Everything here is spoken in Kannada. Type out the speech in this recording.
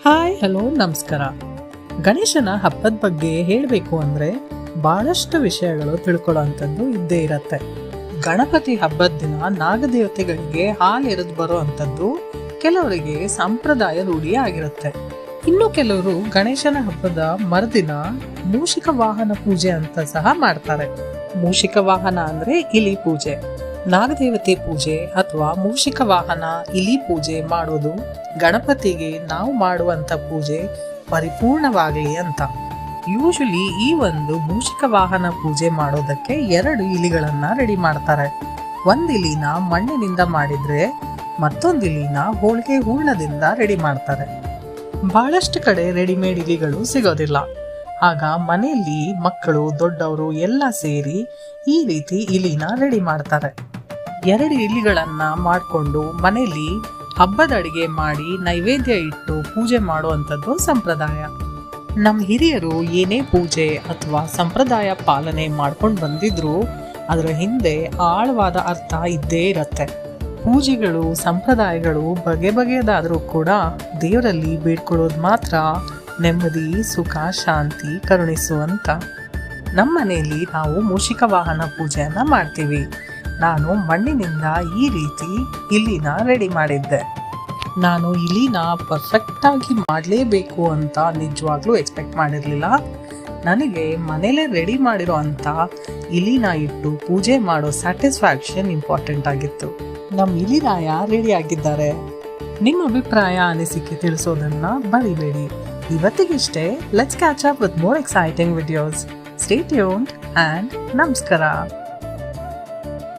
ಹಾಯ್ ಹಲೋ ನಮಸ್ಕಾರ. ಗಣೇಶನ ಹಬ್ಬದ ಬಗ್ಗೆ ಹೇಳಬೇಕು ಅಂದರೆ ಬಹಳಷ್ಟು ವಿಷಯಗಳು ತಿಳ್ಕೊಳ್ಳೋವಂಥದ್ದು ಇದ್ದೇ ಇರತ್ತೆ. ಗಣಪತಿ ಹಬ್ಬದ ದಿನ ನಾಗದೇವತೆಗಳಿಗೆ ಹಾಲು ಎರೆದು ಬರೋ ಅಂಥದ್ದು ಕೆಲವರಿಗೆ ಸಂಪ್ರದಾಯ ರೂಢಿ ಆಗಿರುತ್ತೆ. ಇನ್ನು ಕೆಲವರು ಗಣೇಶನ ಹಬ್ಬದ ಮರುದಿನ ಮೂಷಿಕ ವಾಹನ ಪೂಜೆ ಅಂತ ಸಹ ಮಾಡ್ತಾರೆ. ಮೂಷಿಕ ವಾಹನ ಅಂದ್ರೆ ಇಲಿ ಪೂಜೆ. ನಾಗದೇವತೆ ಪೂಜೆ ಅಥವಾ ಮೂಷಿಕ ವಾಹನ ಇಲಿ ಪೂಜೆ ಮಾಡೋದು ಗಣಪತಿಗೆ ನಾವು ಮಾಡುವಂತ ಪೂಜೆ ಪರಿಪೂರ್ಣವಾಗಲಿ ಅಂತ. ಯೂಶಲಿ ಈ ಒಂದು ಮೂಷಿಕ ವಾಹನ ಪೂಜೆ ಮಾಡೋದಕ್ಕೆ 2 ಇಲಿಗಳನ್ನ ರೆಡಿ ಮಾಡ್ತಾರೆ. ಒಂದ್ ಇಲಿನ ಮಣ್ಣಿನಿಂದ ಮಾಡಿದ್ರೆ ಮತ್ತೊಂದು ಇಲಿನ ಹೋಳಿಗೆ ಹೂರ್ಣದಿಂದ ರೆಡಿ ಮಾಡ್ತಾರೆ. ಬಹಳಷ್ಟು ಕಡೆ ರೆಡಿಮೇಡ್ ಇಲಿಗಳು ಸಿಗೋದಿಲ್ಲ. ಆಗ ಮನೆಯಲ್ಲಿ ಮಕ್ಕಳು ದೊಡ್ಡವರು ಎಲ್ಲ ಸೇರಿ ಈ ರೀತಿ ಇಲಿನ ರೆಡಿ ಮಾಡ್ತಾರೆ. 2 ಇಲಿಗಳನ್ನ ಮಾಡಿಕೊಂಡು ಮನೆಯಲ್ಲಿ ಹಬ್ಬದ ಅಡಿಗೆ ಮಾಡಿ ನೈವೇದ್ಯ ಇಟ್ಟು ಪೂಜೆ ಮಾಡುವಂಥದ್ದು ಸಂಪ್ರದಾಯ. ನಮ್ಮ ಹಿರಿಯರು ಏನೇ ಪೂಜೆ ಅಥವಾ ಸಂಪ್ರದಾಯ ಪಾಲನೆ ಮಾಡ್ಕೊಂಡು ಬಂದಿದ್ರು ಅದರ ಹಿಂದೆ ಆಳವಾದ ಅರ್ಥ ಇದ್ದೇ ಇರತ್ತೆ. ಪೂಜೆಗಳು ಸಂಪ್ರದಾಯಗಳು ಬಗೆ ಬಗೆಯದಾದರೂ ಕೂಡ ದೇವರಲ್ಲಿ ಬೇಡ್ಕೊಳ್ಳೋದು ಮಾತ್ರ ನೆಮ್ಮದಿ, ಸುಖ, ಶಾಂತಿ ಕರುಣಿಸುವಂತ. ನಮ್ಮ ಮನೆಯಲ್ಲಿ ನಾವು ಮೂಷಿಕ ವಾಹನ ಪೂಜೆಯನ್ನ ಮಾಡ್ತೀವಿ. ನಾನು ಮಣ್ಣಿನಿಂದ ಈ ರೀತಿ ಇಲಿನ ರೆಡಿ ಮಾಡಿದ್ದೆ. ನಾನು ಇಲಿನ ಪರ್ಫೆಕ್ಟ್ ಆಗಿ ಮಾಡಲೇಬೇಕು ಅಂತ ನಿಜವಾಗ್ಲೂ ಎಕ್ಸ್ಪೆಕ್ಟ್ ಮಾಡಿರಲಿಲ್ಲ. ನನಗೆ ಮನೇಲೆ ರೆಡಿ ಮಾಡಿರೋ ಅಂತ ಇಲಿನ ಇಟ್ಟು ಪೂಜೆ ಮಾಡೋ ಸ್ಯಾಟಿಸ್ಫ್ಯಾಕ್ಷನ್ ಇಂಪಾರ್ಟೆಂಟ್ ಆಗಿತ್ತು. ನಮ್ಮ ಇಲಿರಾಯ ರೆಡಿ ಆಗಿದ್ದಾರೆ. ನಿಮ್ಮ ಅಭಿಪ್ರಾಯ ಅನಿಸಿಕೆ ತಿಳಿಸೋದನ್ನ ಮರಿಬೇಡಿ. ಇವತ್ತಿಗಿಷ್ಟೇ. Let's catch up with more exciting videos. Stay tuned and ನಮಸ್ಕಾರ.